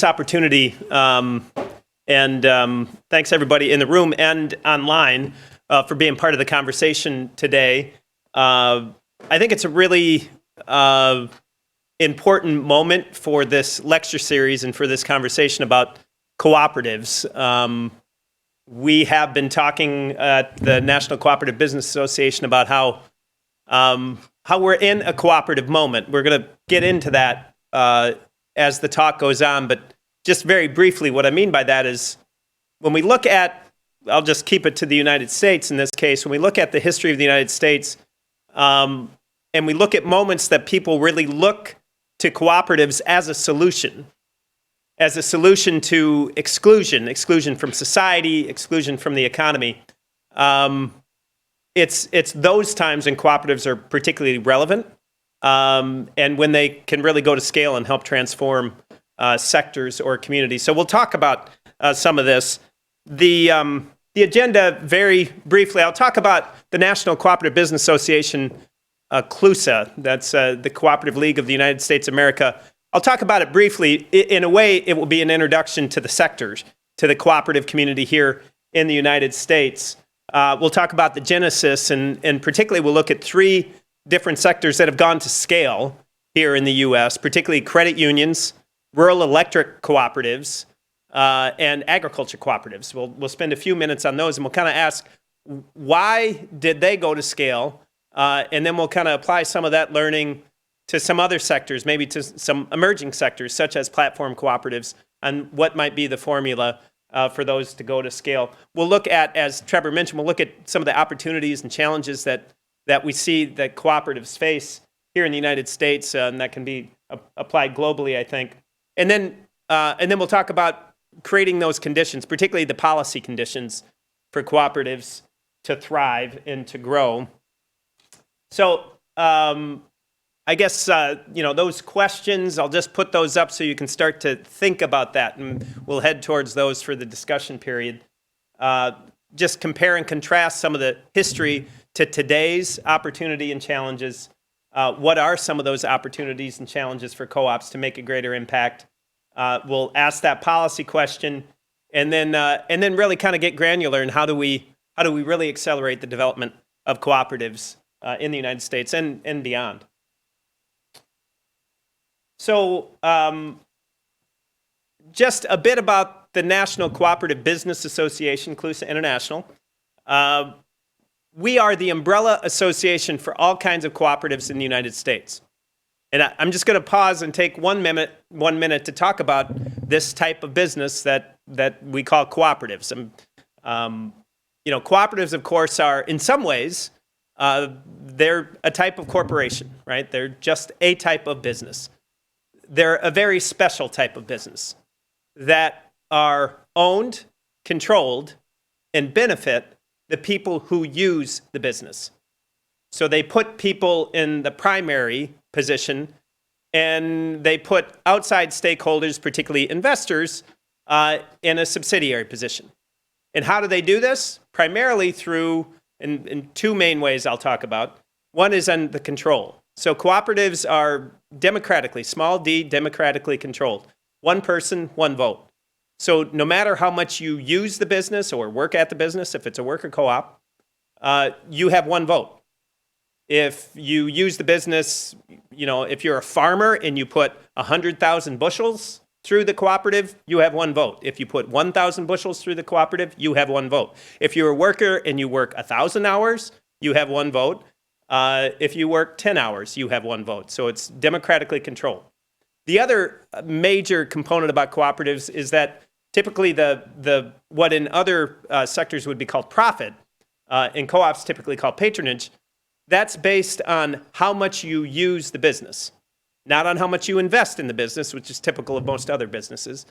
Opportunity, and thanks everybody in the room and online for being part of the conversation today. I think it's a really important moment for this lecture series and for this conversation about cooperatives. We have been talking at the National Cooperative Business Association about how we're in a cooperative moment. We're going to get into that as the talk goes on, but just very briefly, what I mean by that is when we look at, I'll just keep it to the United States in this case, when we look at the history of the United States, and we look at moments that people really look to cooperatives as a solution to exclusion from society, exclusion from the economy. It's those times when cooperatives are particularly relevant, and when they can really go to scale and help transform sectors or communities. So we'll talk about some of this. The agenda, very briefly, I'll talk about the National Cooperative Business Association, CLUSA. That's the Cooperative League of the United States of America. I'll talk about it briefly. In a way, it will be an introduction to the sectors, to the cooperative community here in the United States. We'll talk about the genesis, and particularly we'll look at three different sectors that have gone to scale here in the U.S., particularly credit unions, rural electric cooperatives, and agriculture cooperatives. We'll spend a few minutes on those, and we'll kind of ask, why did they go to scale? And then we'll kind of apply some of that learning to some other sectors, maybe to some emerging sectors, such as platform cooperatives, and what might be the formula for those to go to scale. We'll look at, as Trevor mentioned, we'll look at some of the opportunities and challenges that we see that cooperatives face here in the United States, and that can be applied globally, I think. And then we'll talk about creating those conditions, particularly the policy conditions for cooperatives to thrive and to grow. So I guess, those questions, I'll just put those up so you can start to think about that, and we'll head towards those for the discussion period. Just compare and contrast some of the history to today's opportunity and challenges. What are some of those opportunities and challenges for co-ops to make a greater impact? We'll ask that policy question, and then really kind of get granular in how do we really accelerate the development of cooperatives in the United States and beyond. So just a bit about the National Cooperative Business Association, CLUSA International. We are the umbrella association for all kinds of cooperatives in the United States. And I'm just going to pause and take 1 minute to talk about this type of business that we call cooperatives. Cooperatives, of course, are in some ways, they're a type of corporation, right? They're just a type of business. They're a very special type of business that are owned, controlled, and benefit the people who use the business. So they put people in the primary position, and they put outside stakeholders, particularly investors, in a subsidiary position. And how do they do this? Primarily through, in two main ways I'll talk about. One is on the control. So cooperatives are democratically, small d, democratically controlled. One person, one vote. So no matter how much you use the business or work at the business, if it's a worker co-op, you have one vote. If you use the business, if you're a farmer and you put 100,000 bushels through the cooperative, you have one vote. If you put 1,000 bushels through the cooperative, you have one vote. If you're a worker and you work 1,000 hours, you have one vote. If you work 10 hours, you have one vote. So it's democratically controlled. The other major component about cooperatives is that typically the what in other sectors would be called profit, in co-ops typically called patronage, that's based on how much you use the business, not on how much you invest in the business, which is typical of most other businesses.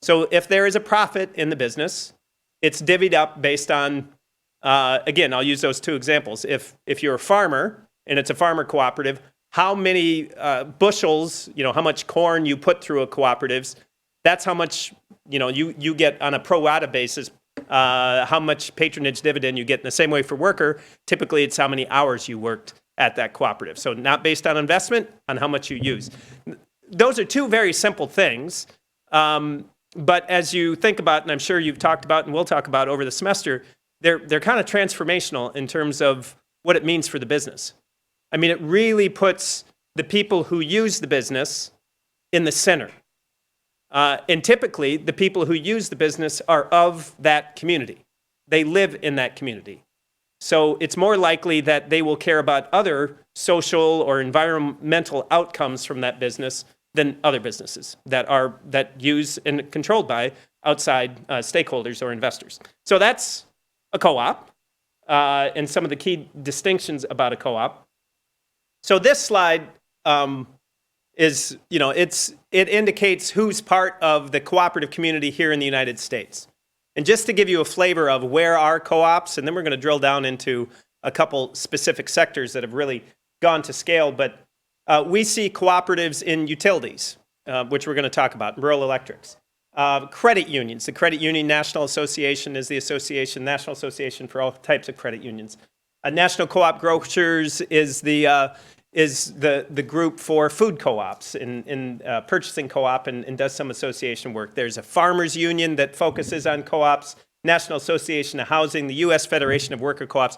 So if there is a profit in the business, it's divvied up based on, again, I'll use those two examples. If you're a farmer and it's a farmer cooperative, how many bushels, how much corn you put through a cooperative, that's how much, you get on a pro rata basis, how much patronage dividend you get. In the same way for worker, typically it's how many hours you worked at that cooperative. So not based on investment, on how much you use. Those are two very simple things. But as you think about, and I'm sure you've talked about and will talk about over the semester, they're kind of transformational in terms of what it means for the business. I mean, it really puts the people who use the business in the center. And typically, the people who use the business are of that community. They live in that community. So it's more likely that they will care about other social or environmental outcomes from that business than other businesses that use and controlled by outside stakeholders or investors. So that's a co-op, and some of the key distinctions about a co-op. So this slide is, it indicates who's part of the cooperative community here in the United States. And just to give you a flavor of where are co-ops, and then we're going to drill down into a couple specific sectors that have really gone to scale, but we see cooperatives in utilities, which we're going to talk about, rural electrics. Credit unions. The Credit Union National Association is the national association for all types of credit unions. National Co-op Grocers is the group for food co-ops in purchasing co-op and does some association work. There's a farmers union that focuses on co-ops, National Association of Housing, the U.S. Federation of Worker Co-ops.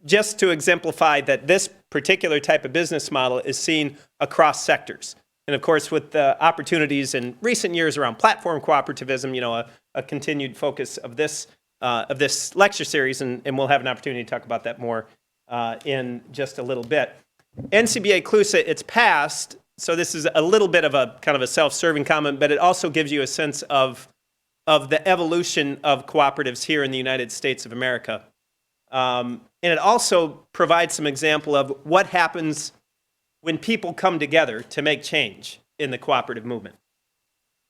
Just to exemplify that this particular type of business model is seen across sectors. And of course, with the opportunities in recent years around platform cooperativism, a continued focus of this lecture series, and we'll have an opportunity to talk about that more in just a little bit. NCBA CLUSA, it's passed, so this is a little bit of a kind of a self-serving comment, but it also gives you a sense of the evolution of cooperatives here in the United States of America. And it also provides some example of what happens when people come together to make change in the cooperative movement.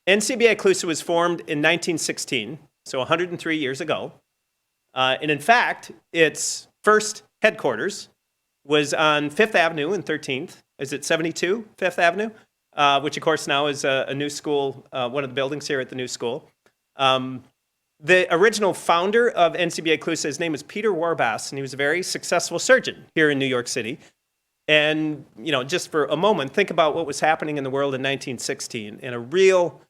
NCBA CLUSA was formed in 1916, so 103 years ago. And in fact, its first headquarters was on 5th Avenue and 13th. Is it 72 5th Avenue? Which, of course, now is a new school, one of the buildings here at the new school. The original founder of NCBA CLUSA, his name was Peter Warbass, and he was a very successful surgeon here in New York City. And, just for a moment, think about what was happening in the world in 1916 and a real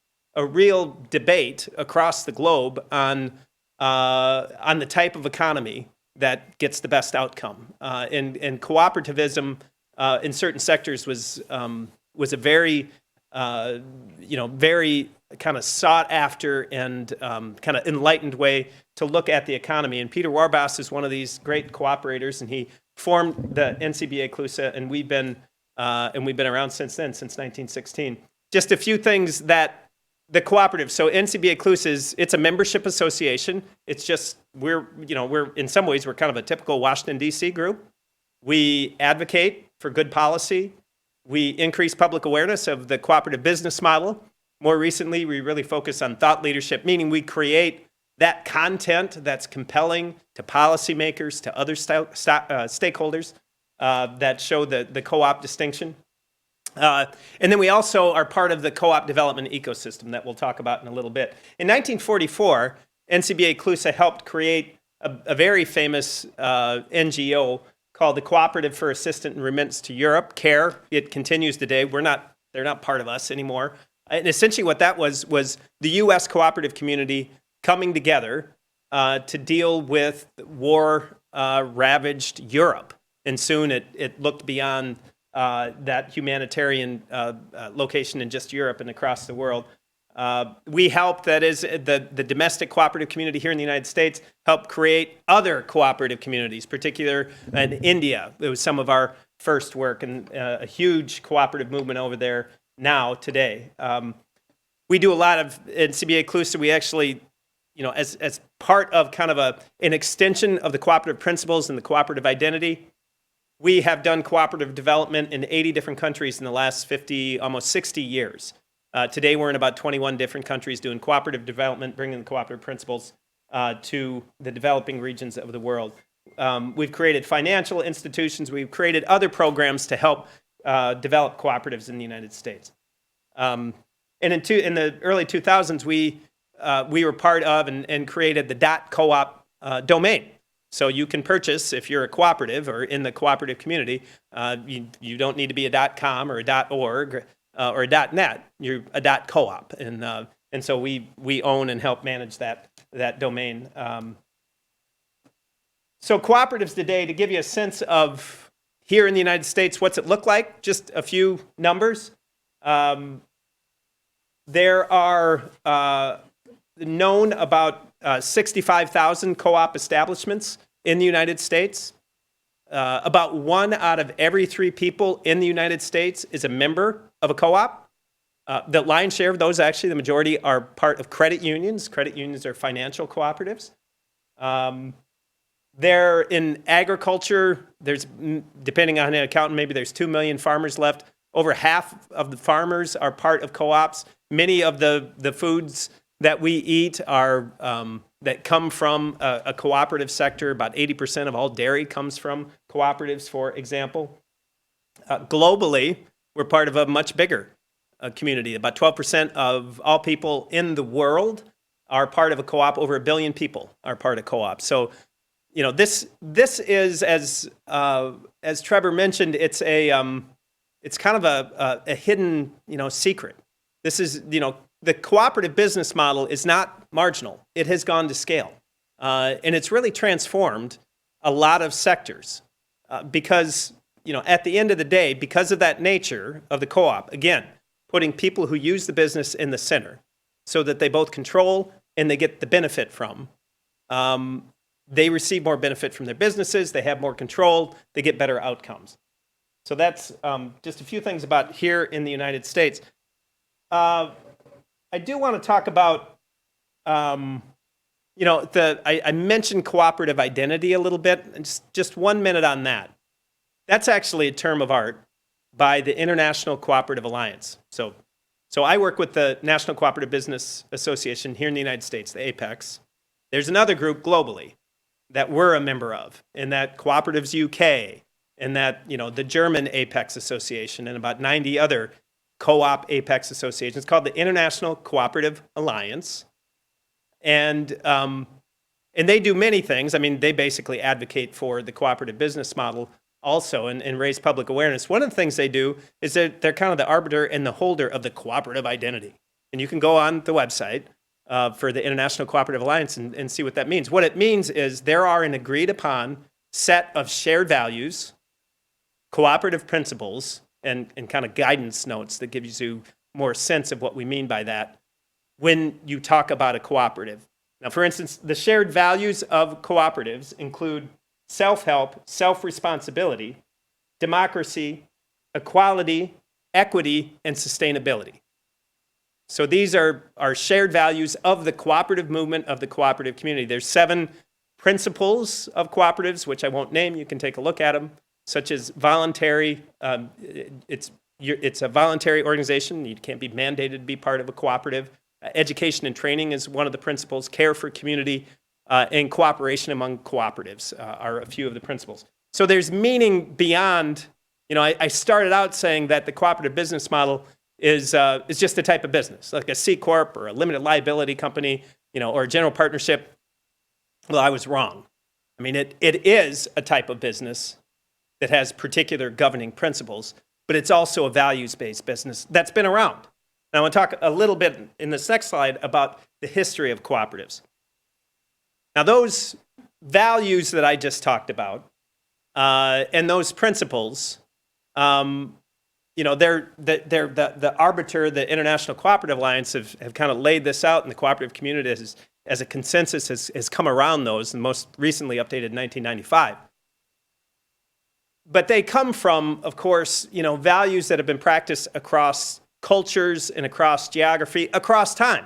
debate across the globe on the type of economy that gets the best outcome. And cooperativism in certain sectors was a very, very kind of sought after and kind of enlightened way to look at the economy. And Peter Warbass is one of these great cooperators, and he formed the NCBA CLUSA, and we've been around since then, since 1916. Just a few things that the cooperative. So NCBA CLUSA it's a membership association. It's just we're in some ways we're kind of a typical Washington D.C. group. We advocate for good policy. We increase public awareness of the cooperative business model. More recently, we really focus on thought leadership, meaning we create that content that's compelling to policymakers, to other stakeholders that show the co-op distinction. And then we also are part of the co-op development ecosystem that we'll talk about in a little bit. In 1944, NCBA CLUSA helped create a very famous NGO called the Cooperative for Assistance and Remittance to Europe, CARE. It continues today. They're not part of us anymore. And essentially what that was the U.S. cooperative community coming together to deal with war-ravaged Europe. And soon it looked beyond that humanitarian location in just Europe and across the world. We helped, that is, the domestic cooperative community here in the United States, help create other cooperative communities, particularly in India. It was some of our first work, and a huge cooperative movement over there now, today. We do a lot of, in CBA CLUSA, we actually, as part of kind of an extension of the cooperative principles and the cooperative identity, we have done cooperative development in 80 different countries in the last 50, almost 60 years. Today, we're in about 21 different countries doing cooperative development, bringing the cooperative principles to the developing regions of the world. We've created financial institutions. We've created other programs to help develop cooperatives in the United States. And in the early 2000s, we were part of and created the .coop domain. So you can purchase, if you're a cooperative or in the cooperative community, you don't need to be a .com or a .org. or a .net, you're a .coop, and so we own and help manage that domain. So cooperatives today, to give you a sense of here in the United States, what's it look like? Just a few numbers. There are known about 65,000 co-op establishments in the United States. About 1 out of every 3 people in the United States is a member of a co-op. The lion's share of those, actually, the majority, are part of credit unions. Credit unions are financial cooperatives. There in agriculture, there's, depending on an accountant, maybe there's 2 million farmers left. Over half of the farmers are part of co-ops. Many of the foods that we eat are that come from a cooperative sector. About 80% of all dairy comes from cooperatives, for example. Globally, we're part of a much bigger community. About 12% of all people in the world are part of a co-op. Over 1 billion people are part of co-ops. So, you know, this is, as Trevor mentioned, it's kind of a hidden, secret. This is, the cooperative business model is not marginal. It has gone to scale. And it's really transformed a lot of sectors because, at the end of the day, because of that nature of the co-op, again, putting people who use the business in the center so that they both control and they get the benefit from. They receive more benefit from their businesses, they have more control, they get better outcomes. So that's just a few things about here in the United States. I do want to talk about, I mentioned cooperative identity a little bit, and just 1 minute on that. That's actually a term of art by the International Cooperative Alliance. So I work with the National Cooperative Business Association here in the United States, the APEX. There's another group globally that we're a member of, and that Cooperatives UK, and that, the German Apex Association, and about 90 other co-op Apex associations, called the International Cooperative Alliance. And they do many things. I mean, they basically advocate for the cooperative business model also and raise public awareness. One of the things they do is that they're kind of the arbiter and the holder of the cooperative identity. And you can go on the website for the International Cooperative Alliance and see what that means. What it means is there are an agreed upon set of shared values, cooperative principles, and kind of guidance notes that gives you more sense of what we mean by that when you talk about a cooperative. Now, for instance, the shared values of cooperatives include self-help, self-responsibility, democracy, equality, equity, and sustainability. So these are shared values of the cooperative movement, of the cooperative community. There's 7 principles of cooperatives, which I won't name. You can take a look at them, such as voluntary. It's a voluntary organization. You can't be mandated to be part of a cooperative. Education and training is one of the principles. Care for community and cooperation among cooperatives are a few of the principles. So there's meaning beyond. I started out saying that the cooperative business model is just a type of business, like a C Corp or a limited liability company, or a general partnership. Well, I was wrong. I mean, it is a type of business that has particular governing principles, but it's also a values-based business that's been around. Now, I want to talk a little bit in this next slide about the history of cooperatives. Now, those values that I just talked about and those principles, they're the arbiter, the International Cooperative Alliance have kind of laid this out, and the cooperative community as a consensus has come around those, and most recently updated in 1995. But they come from, of course, values that have been practiced across cultures and across geography, across time.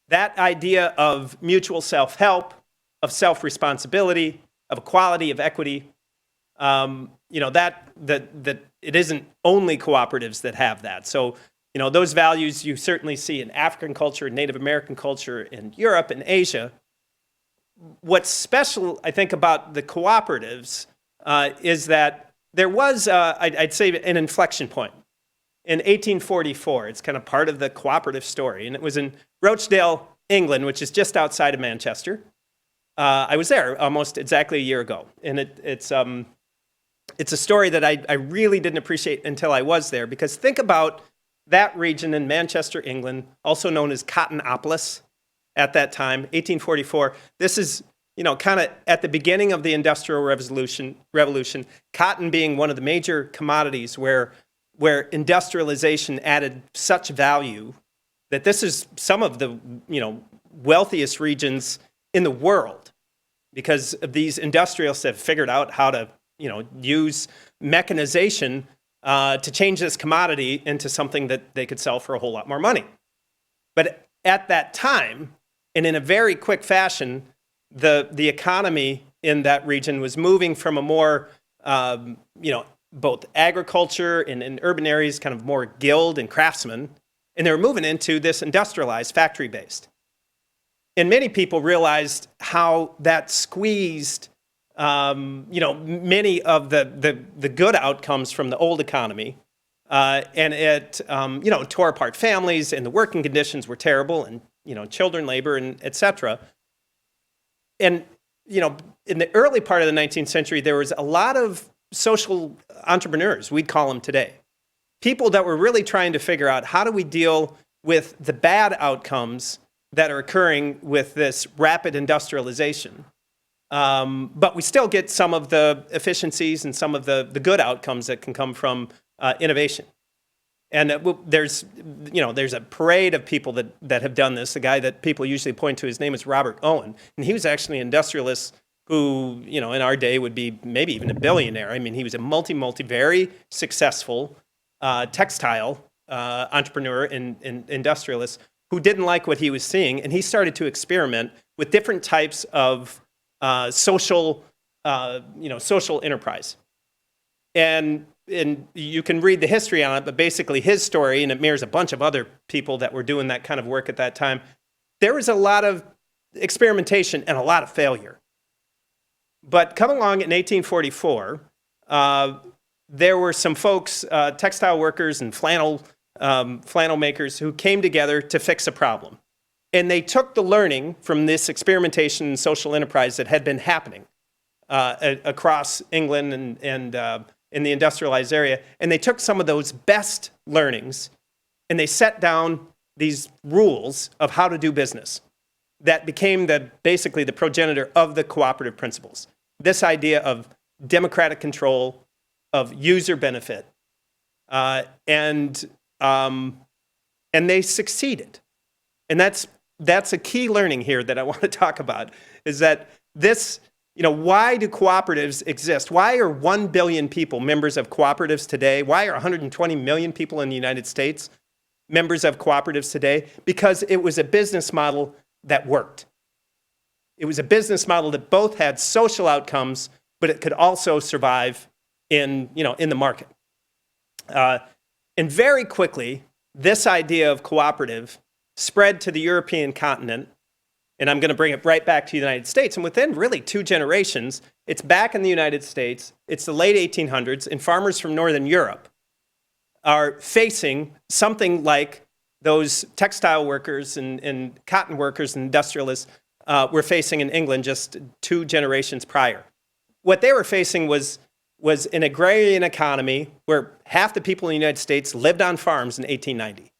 That idea of mutual self-help, of self-responsibility, of equality, of equity, that it isn't only cooperatives that have that. So, those values you certainly see in African culture, Native American culture, in Europe and Asia. What's special, I think, about the cooperatives is that there was, I'd say, an inflection point. In 1844, it's kind of part of the cooperative story, and it was in Rochdale, England, which is just outside of Manchester. I was there almost exactly a year ago, and it's a story that I really didn't appreciate until I was there, because think about that region in Manchester, England, also known as Cottonopolis at that time, 1844. This is, kind of at the beginning of the Industrial Revolution, cotton being one of the major commodities where industrialization added such value that this is some of the, wealthiest regions in the world because of these industrialists have figured out how to, use mechanization to change this commodity into something that they could sell for a whole lot more money. But at that time, and in a very quick fashion, the economy in that region was moving from a more, both agriculture and in urban areas, kind of more guild and craftsmen, and they were moving into this industrialized, factory-based. And many people realized how that squeezed, many of the good outcomes from the old economy, and it, tore apart families, and the working conditions were terrible, and children labor, and et cetera. And in the early part of the 19th century, there was a lot of social entrepreneurs, we'd call them today, people that were really trying to figure out how do we deal with the bad outcomes that are occurring with this rapid industrialization. But we still get some of the efficiencies and some of the good outcomes that can come from innovation. And there's a parade of people that have done this. The guy that people usually point to, his name is Robert Owen. And he was actually an industrialist who, in our day would be maybe even a billionaire. I mean, he was a very successful textile entrepreneur and industrialist who didn't like what he was seeing. And he started to experiment with different types of social enterprise. And you can read the history on it, but basically his story, and it mirrors a bunch of other people that were doing that kind of work at that time, there was a lot of experimentation and a lot of failure. But coming along in 1844, there were some folks, textile workers and flannel makers, who came together to fix a problem. And they took the learning from this experimentation and social enterprise that had been happening across England and in the industrialized area, and they took some of those best learnings and they set down these rules of how to do business that became basically the progenitor of the cooperative principles. This idea of democratic control, of user benefit, and they succeeded. And that's a key learning here that I want to talk about, is that this, why do cooperatives exist? Why are 1 billion people members of cooperatives today? Why are 120 million people in the United States members of cooperatives today? Because it was a business model that worked. It was a business model that both had social outcomes, but it could also survive in the market. And very quickly, this idea of cooperative spread to the European continent, and I'm going to bring it right back to the United States. And within really 2 generations, it's back in the United States. It's the late 1800s, and farmers from Northern Europe are facing something like those textile workers and cotton workers and industrialists were facing in England just 2 generations prior. What they were facing was an agrarian economy where half the people in the United States lived on farms in 1890.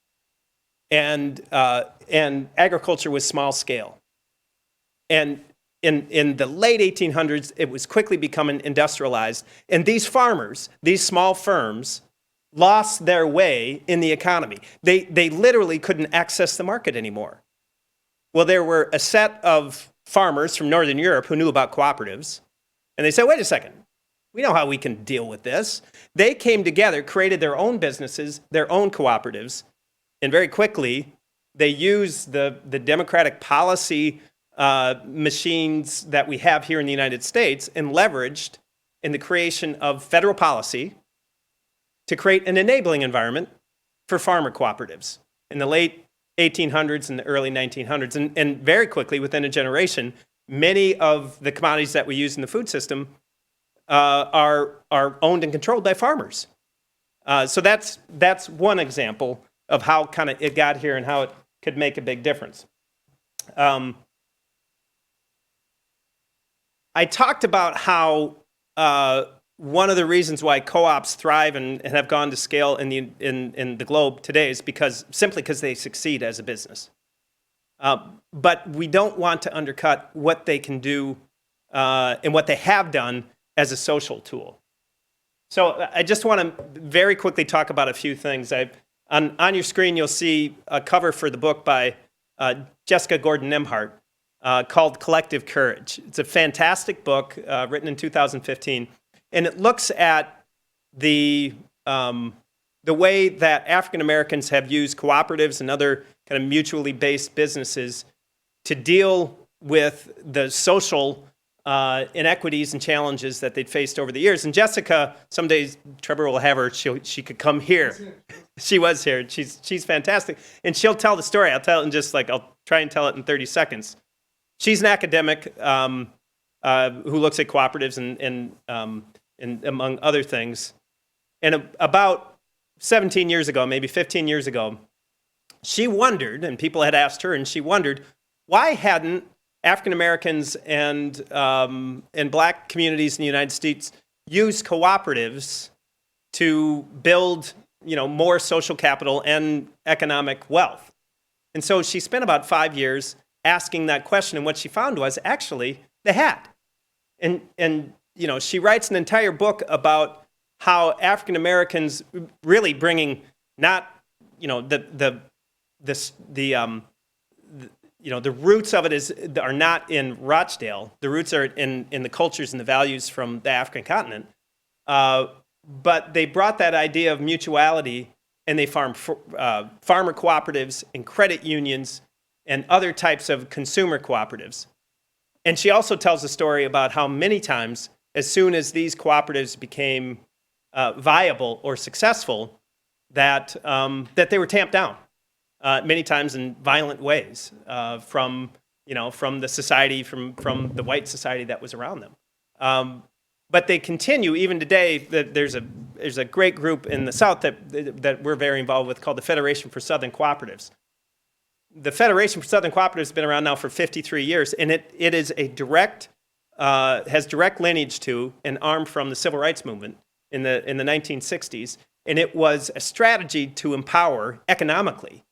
And agriculture was small scale. And in the late 1800s, it was quickly becoming industrialized. And these farmers, these small firms, lost their way in the economy. They literally couldn't access the market anymore. Well, there were a set of farmers from Northern Europe who knew about cooperatives. And they said, wait a second, we know how we can deal with this. They came together, created their own businesses, their own cooperatives, and very quickly, they used the democratic policy machines that we have here in the United States and leveraged in the creation of federal policy to create an enabling environment for farmer cooperatives in the late 1800s and the early 1900s. And very quickly, within a generation, many of the commodities that we use in the food system are owned and controlled by farmers. So that's one example of how kind of it got here and how it could make a big difference. I talked about how one of the reasons why co-ops thrive and have gone to scale in the globe today is simply because they succeed as a business. But we don't want to undercut what they can do and what they have done as a social tool. So I just want to very quickly talk about a few things. On your screen, you'll see a cover for the book by Jessica Gordon-Nimhart called Collective Courage. It's a fantastic book written in 2015, and it looks at the way that African Americans have used cooperatives and other kind of mutually based businesses to deal with the social inequities and challenges that they'd faced over the years. And Jessica, someday Trevor will have her, she could come here. She was here. She's fantastic. And she'll tell the story. I'll try and tell it in 30 seconds. She's an academic who looks at cooperatives and among other things. And about 17 years ago, maybe 15 years ago, she wondered, and people had asked her, and she wondered, why hadn't African Americans and black communities in the United States used cooperatives to build, more social capital and economic wealth? And so she spent about 5 years asking that question, and what she found was actually they had. And she writes an entire book about how African Americans really bringing not the roots of it are not in Rochdale. The roots are in the cultures and the values from the African continent. But they brought that idea of mutuality, and they farmer cooperatives and credit unions and other types of consumer cooperatives. And she also tells a story about how many times, as soon as these cooperatives became viable or successful, that they were tamped down. Many times in violent ways from the society, from the white society that was around them. But they continue even today. There's a great group in the South that we're very involved with called the Federation for Southern Cooperatives. The Federation for Southern Cooperatives has been around now for 53 years, and it is has direct lineage to and arm from the Civil Rights Movement in the 1960s, and it was a strategy to empower economically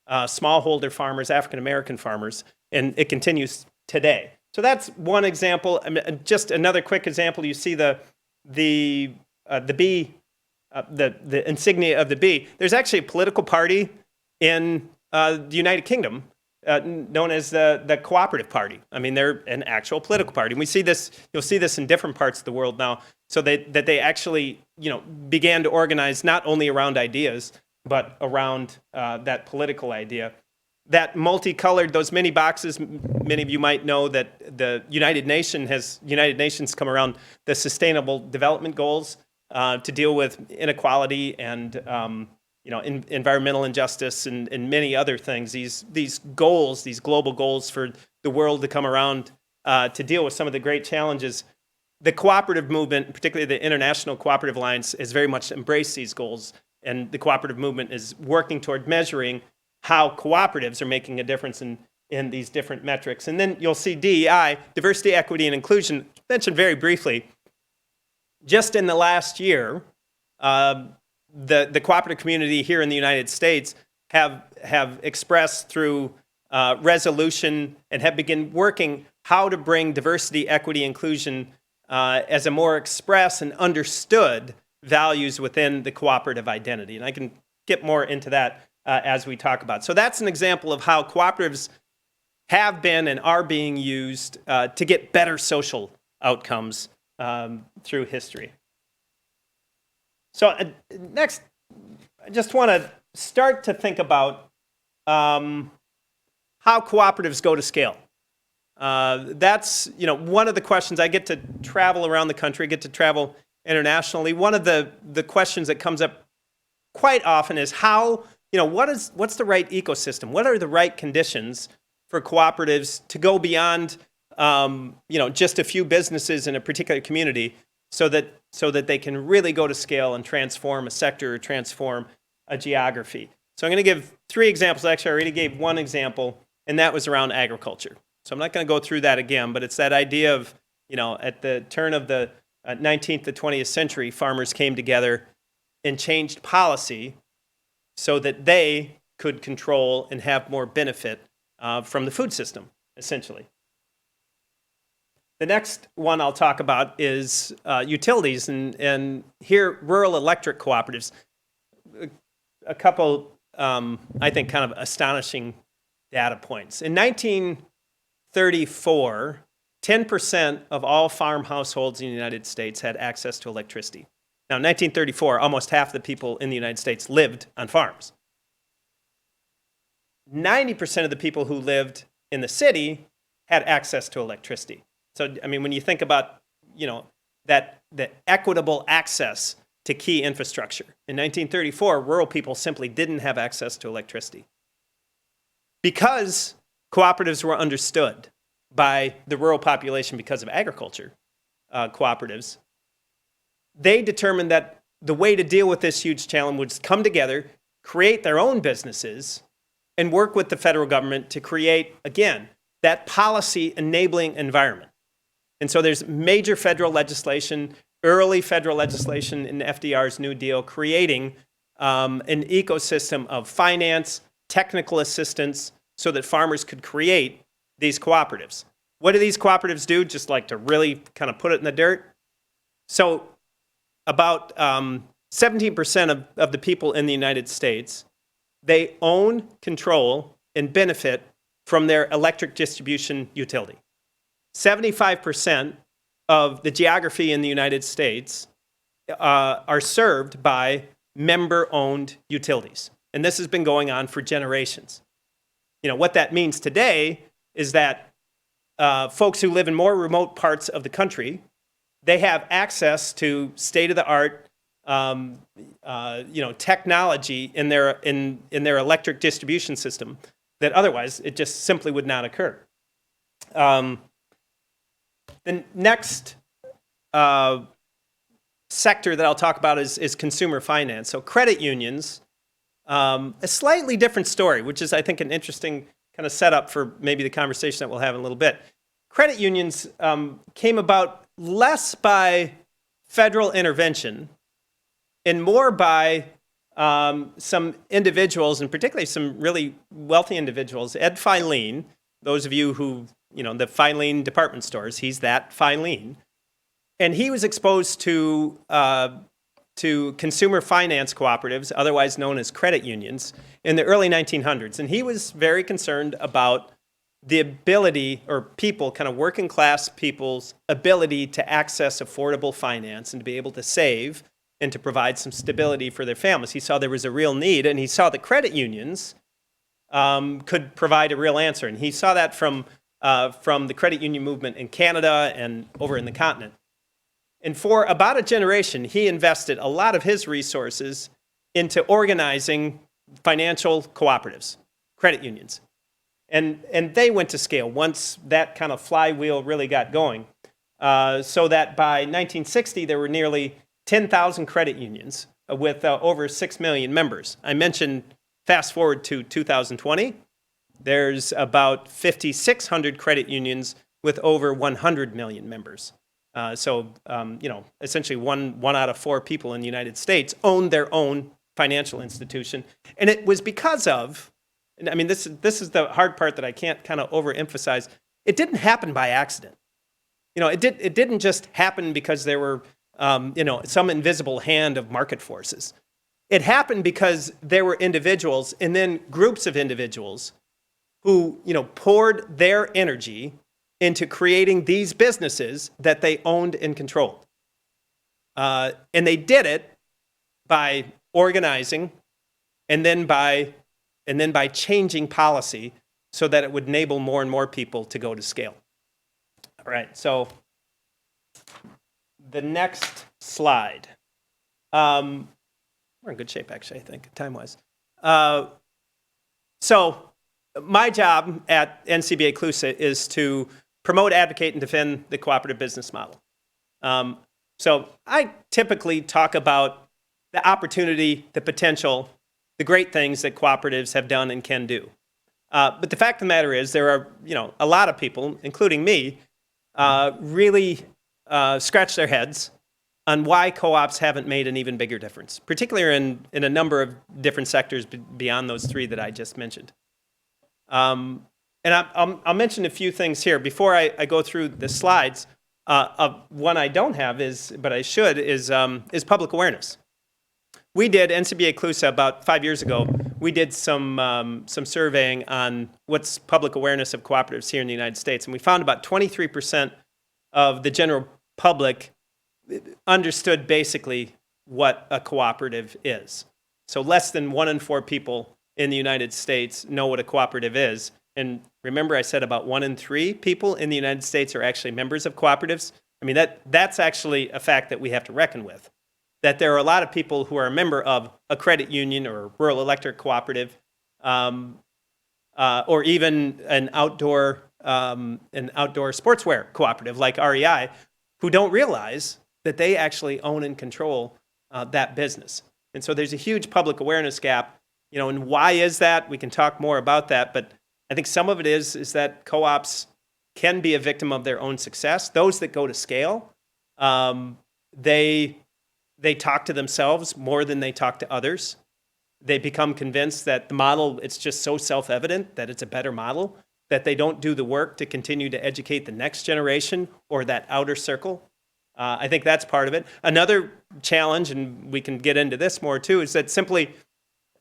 smallholder farmers, African American farmers, and it continues today. So that's one example. Just another quick example. You see the bee, the insignia of the bee. There's actually a political party in the United Kingdom known as the Cooperative Party. I mean, they're an actual political party. And we see this. You'll see this in different parts of the world now. So that they actually began to organize not only around ideas, but around that political idea. That multicolored, those many boxes, many of you might know that the United Nations come around the Sustainable Development Goals to deal with inequality and environmental injustice and many other things. These goals, these global goals for the world to come around to deal with some of the great challenges. The cooperative movement, particularly the International Cooperative Alliance, has very much embraced these goals. And the cooperative movement is working toward measuring how cooperatives are making a difference in these different metrics. And then you'll see DEI, diversity, equity, and inclusion, mentioned very briefly. Just in the last year, the cooperative community here in the United States have expressed through resolution and have begun working how to bring diversity, equity, inclusion as a more express and understood values within the cooperative identity. And I can get more into that as we talk about it. So that's an example of how cooperatives have been and are being used to get better social outcomes through history. So next, I just want to start to think about how cooperatives go to scale. That's one of the questions. I get to travel around the country, get to travel internationally. One of the questions that comes up quite often is how, what's the right ecosystem? What are the right conditions for cooperatives to go beyond, just a few businesses in a particular community so that they can really go to scale and transform a sector or transform a geography. So I'm going to give 3 examples. Actually, I already gave one example, and that was around agriculture. So I'm not going to go through that again, but it's that idea of, at the turn of the 19th to 20th century, farmers came together and changed policy so that they could control and have more benefit from the food system, essentially. The next one I'll talk about is utilities, and here, rural electric cooperatives. A couple, I think, kind of astonishing data points. In 1934, 10% of all farm households in the United States had access to electricity. Now, in 1934, almost half the people in the United States lived on farms. 90% of the people who lived in the city had access to electricity. So, I mean, when you think about, that the equitable access to key infrastructure. In 1934, rural people simply didn't have access to electricity. Because cooperatives were understood by the rural population because of agriculture cooperatives, they determined that the way to deal with this huge challenge was come together, create their own businesses, and work with the federal government to create, again, that policy enabling environment. And so there's major federal legislation, early federal legislation in FDR's New Deal, creating an ecosystem of finance, technical assistance, so that farmers could create these cooperatives. What do these cooperatives do? Just like to really kind of put it in the dirt. So about 17% of the people in the United States, they own, control, and benefit from their electric distribution utility. 75% of the geography in the United States are served by member-owned utilities. And this has been going on for generations. What that means today is that folks who live in more remote parts of the country, they have access to state-of-the-art technology in their electric distribution system that otherwise it just simply would not occur. The next sector that I'll talk about is consumer finance. So credit unions, a slightly different story, which is, I think, an interesting kind of setup for maybe the conversation that we'll have in a little bit. Credit unions came about less by federal intervention and more by some individuals, and particularly some really wealthy individuals. Ed Filene, those of you who, the Filene department stores, he's that Filene. And he was exposed to consumer finance cooperatives, otherwise known as credit unions, in the early 1900s. And he was very concerned about the ability, or people, kind of working class people's ability to access affordable finance and to be able to save and to provide some stability for their families. He saw there was a real need, and he saw that credit unions could provide a real answer. And he saw that from the credit union movement in Canada and over in the continent. And for about a generation, he invested a lot of his resources into organizing financial cooperatives, credit unions. And they went to scale once that kind of flywheel really got going. So that by 1960, there were nearly 10,000 credit unions with over 6 million members. I mentioned fast forward to 2020, there's about 5,600 credit unions with over 100 million members. Essentially one out of 4 people in the United States own their own financial institution. And it was because of, and I mean, this is the hard part that I can't kind of overemphasize. It didn't happen by accident. It didn't just happen because there were, some invisible hand of market forces. It happened because there were individuals and then groups of individuals who, poured their energy into creating these businesses that they owned and controlled. And they did it by organizing and then by changing policy so that it would enable more and more people to go to scale. All right, so the next slide. We're in good shape, actually, I think, time-wise. So my job at NCBA CLUSA is to promote, advocate, and defend the cooperative business model. So I typically talk about the opportunity, the potential, the great things that cooperatives have done and can do. But the fact of the matter is there are, a lot of people, including me, really scratch their heads on why co-ops haven't made an even bigger difference, particularly in a number of different sectors beyond those three that I just mentioned. And I'll mention a few things here. Before I go through the slides, one I don't have but I should, is public awareness. We did, NCBA CLUSA, about 5 years ago, we did some surveying on what's public awareness of cooperatives here in the United States. And we found about 23% of the general public understood basically what a cooperative is. So less than 1 in 4 people in the United States know what a cooperative is. And remember I said about 1 in 3 people in the United States are actually members of cooperatives? I mean, that's actually a fact that we have to reckon with. That there are a lot of people who are a member of a credit union or a rural electric cooperative, or even an outdoor sportswear cooperative like REI, who don't realize that they actually own and control that business. And so there's a huge public awareness gap, and why is that? We can talk more about that, but I think some of it is that co-ops can be a victim of their own success. Those that go to scale, they talk to themselves more than they talk to others. They become convinced that the model, it's just so self-evident that it's a better model, that they don't do the work to continue to educate the next generation or that outer circle. I think that's part of it. Another challenge, and we can get into this more too, is that simply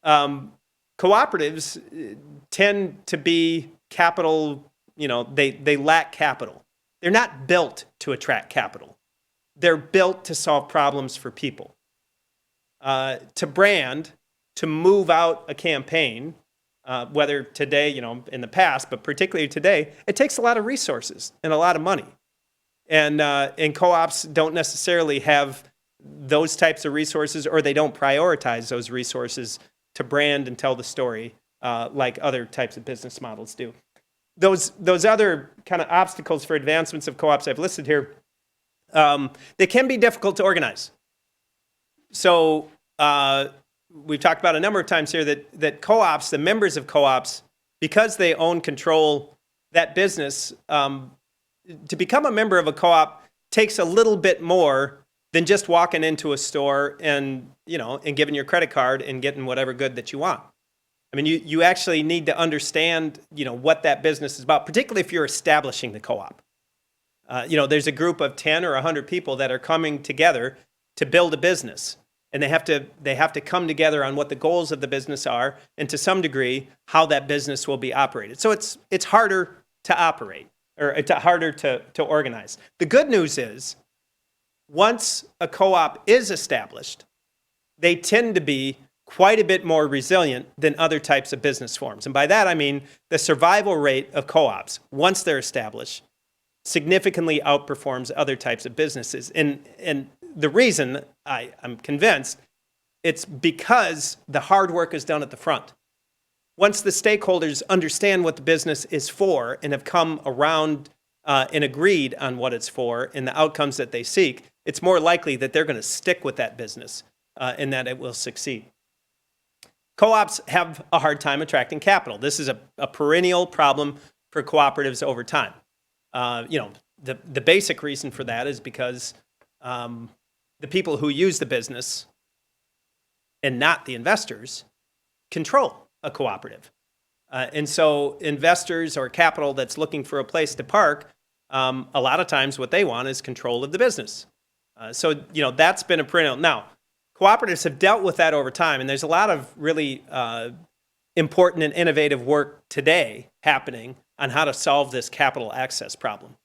cooperatives tend to be capital, they lack capital. They're not built to attract capital. They're built to solve problems for people. To brand, to move out a campaign, whether today, in the past, but particularly today, it takes a lot of resources and a lot of money. And co-ops don't necessarily have those types of resources, or they don't prioritize those resources to brand and tell the story like other types of business models do. Those other kind of obstacles for advancements of co-ops I've listed here, they can be difficult to organize. So we've talked about a number of times here that co-ops, the members of co-ops, because they own, control that business, to become a member of a co-op takes a little bit more than just walking into a store and giving your credit card and getting whatever good that you want. I mean, you actually need to understand what that business is about, particularly if you're establishing the co-op. There's a group of 10 or 100 people that are coming together to build a business, and they have to come together on what the goals of the business are, and to some degree how that business will be operated. So it's harder to operate, or it's harder to organize. The good news is, once a co-op is established, they tend to be quite a bit more resilient than other types of business forms. And by that I mean the survival rate of co-ops, once they're established, significantly outperforms other types of businesses. And the reason I'm convinced, it's because the hard work is done at the front. Once the stakeholders understand what the business is for and have come around and agreed on what it's for and the outcomes that they seek, it's more likely that they're going to stick with that business and that it will succeed. Co-ops have a hard time attracting capital. This is a perennial problem for cooperatives over time. The basic reason for that is because the people who use the business and not the investors control a cooperative. And so investors or capital that's looking for a place to park, a lot of times what they want is control of the business. So that's been a perennial. Now, cooperatives have dealt with that over time, and there's a lot of really important and innovative work today happening on how to solve this capital access problem.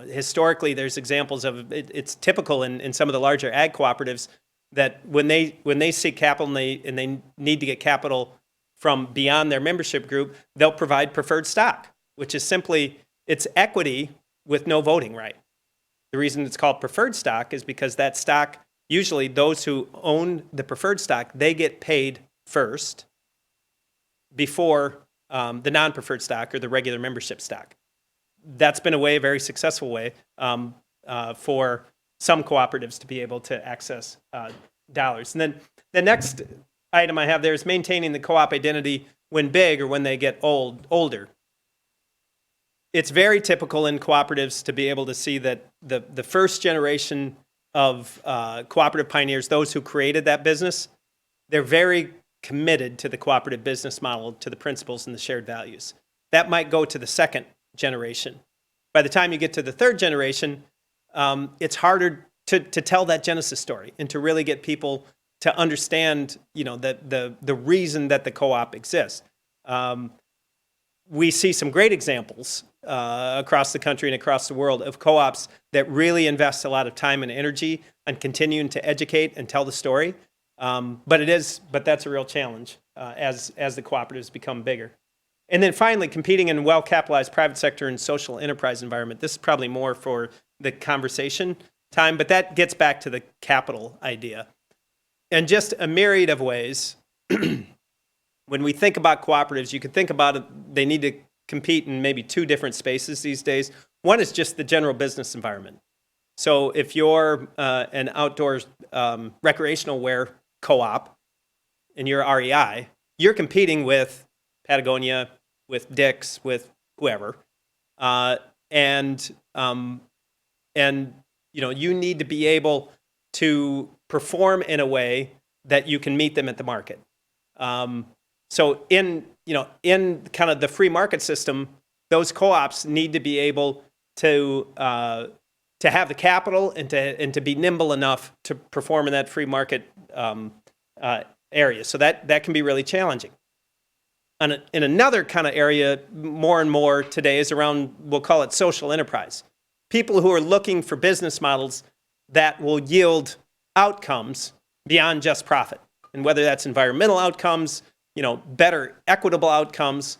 Historically, there's examples of it's typical in some of the larger ag cooperatives that when they seek capital and they need to get capital from beyond their membership group, they'll provide preferred stock, which is simply, it's equity with no voting right. The reason it's called preferred stock is because that stock, usually those who own the preferred stock, they get paid first before the non-preferred stock or the regular membership stock. That's been a very successful way for some cooperatives to be able to access dollars. And then the next item I have there is maintaining the co-op identity when big or when they get older. it's very typical in cooperatives to be able to see that the first generation of cooperative pioneers, those who created that business, they're very committed to the cooperative business model, to the principles and the shared values. That might go to the second generation. By the time you get to the third generation, it's harder to tell that genesis story and to really get people to understand, the reason that the co-op exists. We see some great examples across the country and across the world of co-ops that really invest a lot of time and energy on continuing to educate and tell the story. But that's a real challenge as the cooperatives become bigger. And then finally, competing in a well-capitalized private sector and social enterprise environment. This is probably more for the conversation time, but that gets back to the capital idea. And just a myriad of ways, when we think about cooperatives, you can think about it, they need to compete in maybe two different spaces these days. One is just the general business environment. So if you're an outdoor recreational wear co-op and you're REI, you're competing with Patagonia, with Dick's, with whoever, and you need to be able to perform in a way that you can meet them at the market. So in kind of the free market system, those co-ops need to be able to have the capital and to be nimble enough to perform in that free market area. So that can be really challenging. In another kind of area, more and more today is around, we'll call it social enterprise. People who are looking for business models that will yield outcomes beyond just profit. And whether that's environmental outcomes, better equitable outcomes.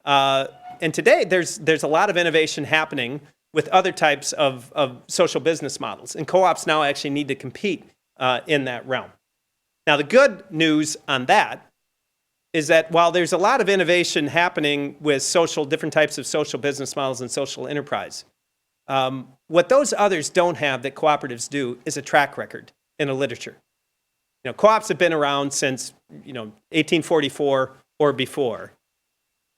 And today there's a lot of innovation happening with other types of social business models. And co-ops now actually need to compete in that realm. Now the good news on that is that while there's a lot of innovation happening with different types of social business models and social enterprise, what those others don't have that cooperatives do is a track record in the literature. Co-ops have been around since 1844 or before,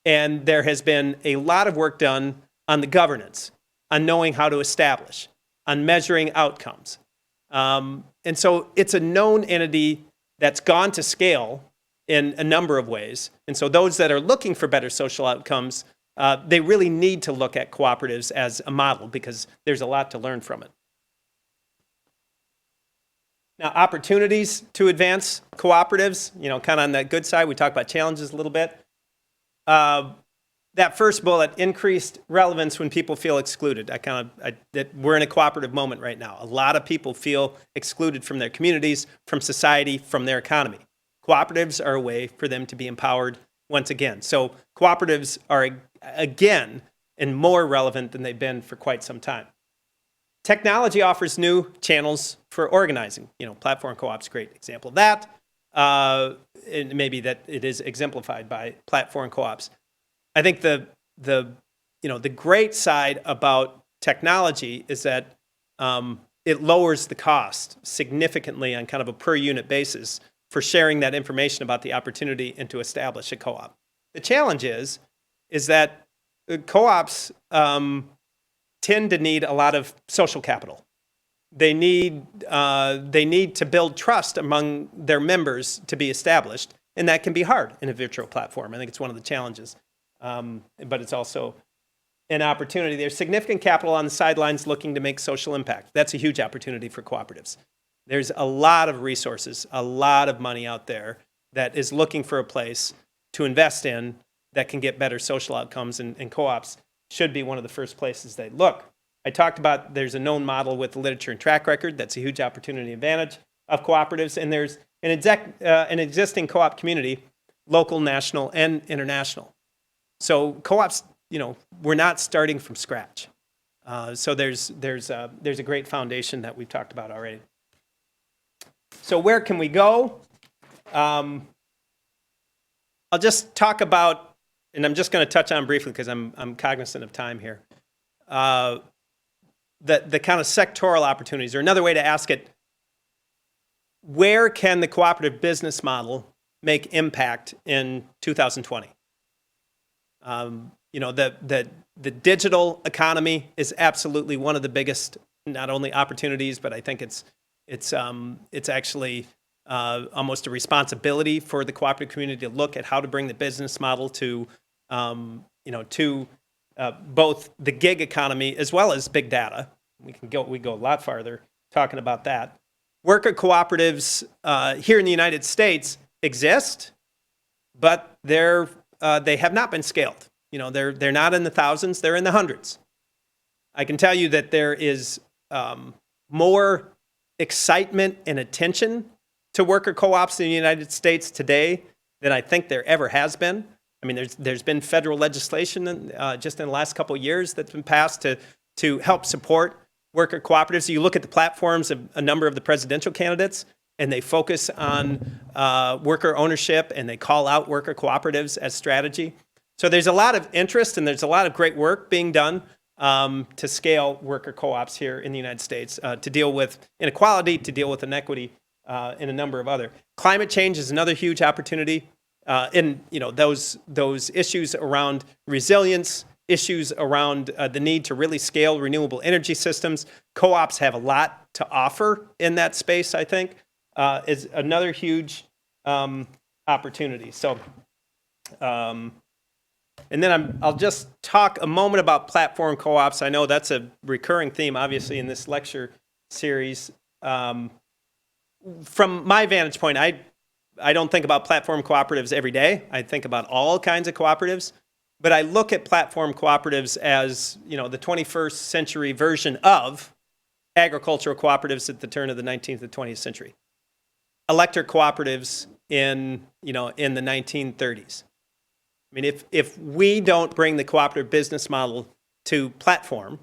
and there has been a lot of work done on the governance, on knowing how to establish, on measuring outcomes. And so it's a known entity that's gone to scale in a number of ways. And so those that are looking for better social outcomes, they really need to look at cooperatives as a model because there's a lot to learn from it. Now, opportunities to advance cooperatives, kind of on the good side. We talked about challenges a little bit. That first bullet, increased relevance when people feel excluded. That we're in a cooperative moment right now. A lot of people feel excluded from their communities, from society, from their economy. Cooperatives are a way for them to be empowered once again. So cooperatives are, again, and more relevant than they've been for quite some time. Technology offers new channels for organizing. Platform co-op's a great example of that. And maybe that it is exemplified by platform co-ops. I think the great side about technology is that it lowers the cost significantly on kind of a per unit basis for sharing that information about the opportunity and to establish a co-op. The challenge is that co-ops tend to need a lot of social capital. They need to build trust among their members to be established, and that can be hard in a virtual platform. I think it's one of the challenges, but it's also an opportunity. There's significant capital on the sidelines looking to make social impact. That's a huge opportunity for cooperatives. There's a lot of resources, a lot of money out there that is looking for a place to invest in that can get better social outcomes, and co-ops should be one of the first places they look. I talked about there's a known model with the literature and track record. That's a huge opportunity advantage of cooperatives. And there's an existing co-op community, local, national, and international. So co-ops, we're not starting from scratch. So there's a great foundation that we've talked about already. So where can we go? I'll just talk about, and I'm just going to touch on briefly because I'm cognizant of time here. The kind of sectoral opportunities, or another way to ask it, where can the cooperative business model make impact in 2020? the digital economy is absolutely one of the biggest, not only opportunities, but I think it's actually almost a responsibility for the cooperative community to look at how to bring the business model to both the gig economy as well as big data. We go a lot farther talking about that. Worker cooperatives here in the United States exist, but they have not been scaled. They're not in the thousands; they're in the hundreds. I can tell you that there is more excitement and attention to worker co-ops in the United States today than I think there ever has been. I mean, there's been federal legislation just in the last couple of years that's been passed to help support worker cooperatives. So you look at the platforms of a number of the presidential candidates, and they focus on worker ownership, and they call out worker cooperatives as strategy. So there's a lot of interest, and there's a lot of great work being done to scale worker co-ops here in the United States, to deal with inequality, to deal with inequity, and a number of other. Climate change is another huge opportunity. In those issues around resilience, issues around the need to really scale renewable energy systems. Co-ops have a lot to offer in that space, I think, is another huge opportunity. So, and then I'll just talk a moment about platform co-ops. I know that's a recurring theme, obviously, in this lecture series. From my vantage point, I don't think about platform cooperatives every day. I think about all kinds of cooperatives, but I look at platform cooperatives as, the 21st century version of agricultural cooperatives at the turn of the 19th and 20th century. Electric cooperatives in the 1930s. I mean, if we don't bring the cooperative business model to platform,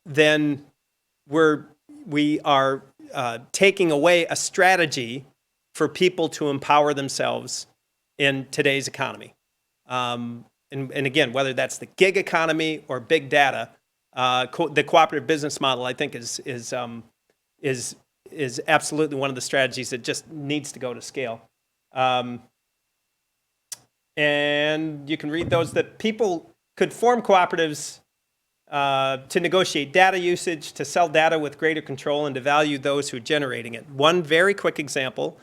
then we are taking away a strategy for people to empower themselves in today's economy. And again, whether that's the gig economy or big data, the cooperative business model, I think, is absolutely one of the strategies that just needs to go to scale. And you can read those, that people could form cooperatives to negotiate data usage, to sell data with greater control, and to value those who are generating it. One very quick example,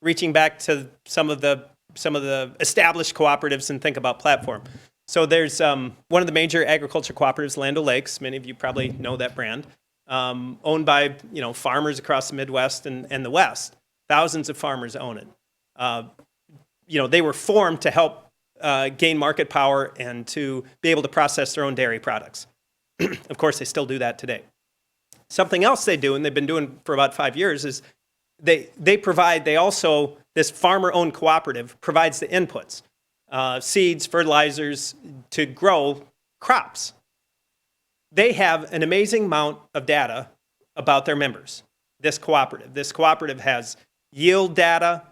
reaching back to some of the established cooperatives and think about platform. So there's one of the major agriculture cooperatives, Land O'Lakes. Many of you probably know that brand, owned by farmers across the Midwest and the West. Thousands of farmers own it. They were formed to help gain market power and to be able to process their own dairy products. Of course, they still do that today. Something else they do, and they've been doing for about 5 years, is this farmer-owned cooperative provides the inputs, seeds, fertilizers, to grow crops. They have an amazing amount of data about their members, this cooperative. This cooperative has yield data.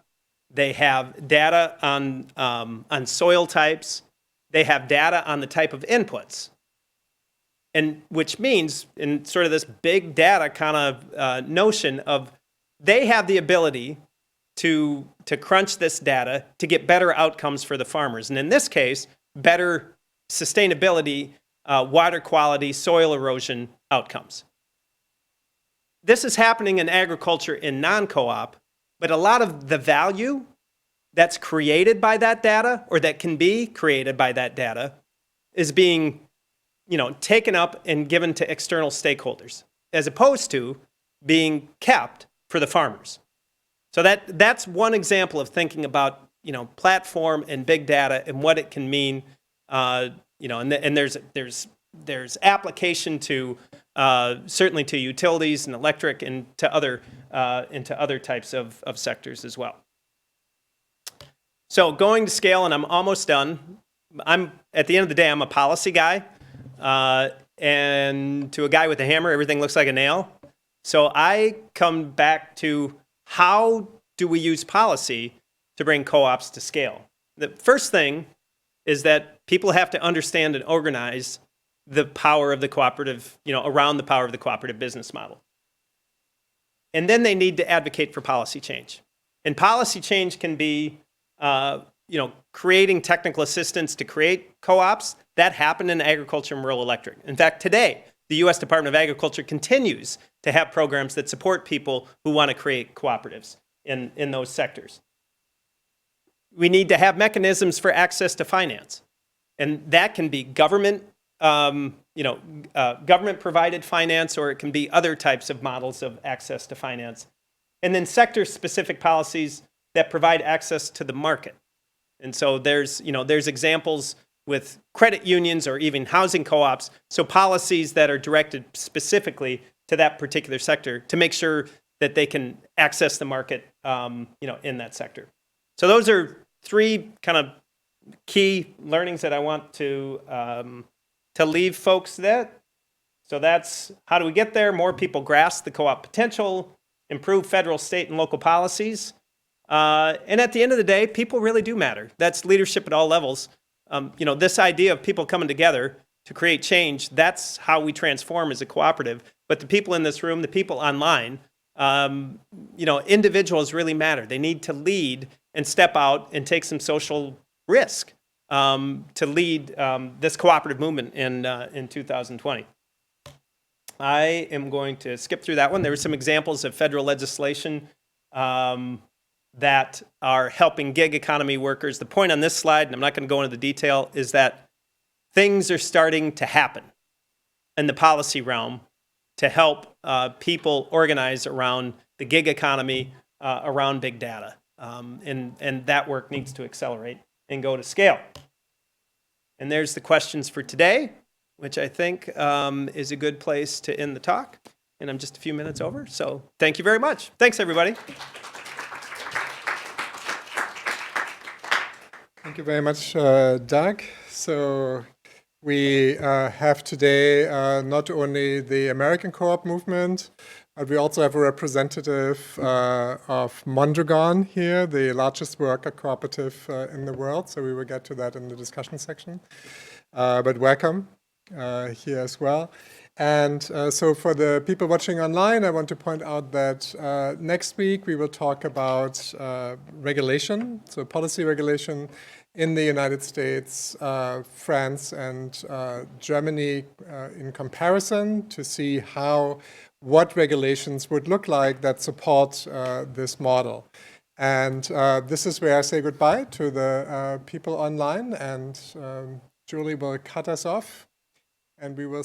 They have data on soil types. They have data on the type of inputs. And which means, in sort of this big data kind of notion of, they have the ability to crunch this data to get better outcomes for the farmers. And in this case, better sustainability, water quality, soil erosion outcomes. This is happening in agriculture in non-co-op, but a lot of the value that's created by that data, or that can be created by that data, is being taken up and given to external stakeholders, as opposed to being kept for the farmers. So that's one example of thinking about platform and big data and what it can mean. And there's application to certainly to utilities and electric and to other types of sectors as well. So going to scale, and I'm almost done. At the end of the day, I'm a policy guy, and to a guy with a hammer, everything looks like a nail. So I come back to, how do we use policy to bring co-ops to scale? The first thing is that people have to understand and organize the power of the cooperative, around the power of the cooperative business model. And then they need to advocate for policy change. And policy change can be, creating technical assistance to create co-ops, that happened in agriculture and rural electric. In fact, today, the U.S. Department of Agriculture continues to have programs that support people who want to create cooperatives in those sectors. We need to have mechanisms for access to finance. And that can be government, government-provided finance, or it can be other types of models of access to finance. And then sector-specific policies that provide access to the market. And so there's examples with credit unions or even housing co-ops, so policies that are directed specifically to that particular sector to make sure that they can access the market, in that sector. So those are three kind of key learnings that I want to leave folks that. So that's how do we get there? More people grasp the co-op potential, improve federal, state, and local policies. And at the end of the day, people really do matter. That's leadership at all levels. This idea of people coming together to create change, that's how we transform as a cooperative. But the people in this room, the people online, individuals really matter. They need to lead and step out and take some social risk to lead this cooperative movement in 2020. I am going to skip through that one. There were some examples of federal legislation that are helping gig economy workers. The point on this slide, and I'm not going to go into the detail, is that things are starting to happen in the policy realm to help people organize around the gig economy, around big data. And that work needs to accelerate and go to scale. And there's the questions for today, which I think is a good place to end the talk. And I'm just a few minutes over, so thank you very much. Thanks, everybody. Thank you very much, Doug. So we have today not only the American co-op movement, but we also have a representative of Mondragon here, the largest worker cooperative in the world. So we will get to that in the discussion section. But welcome here as well. And so for the people watching online, I want to point out that next week we will talk about regulation, so policy regulation in the United States, France, and Germany in comparison to see what regulations would look like that support this model. And this is where I say goodbye to the people online, and Julie will cut us off, and we will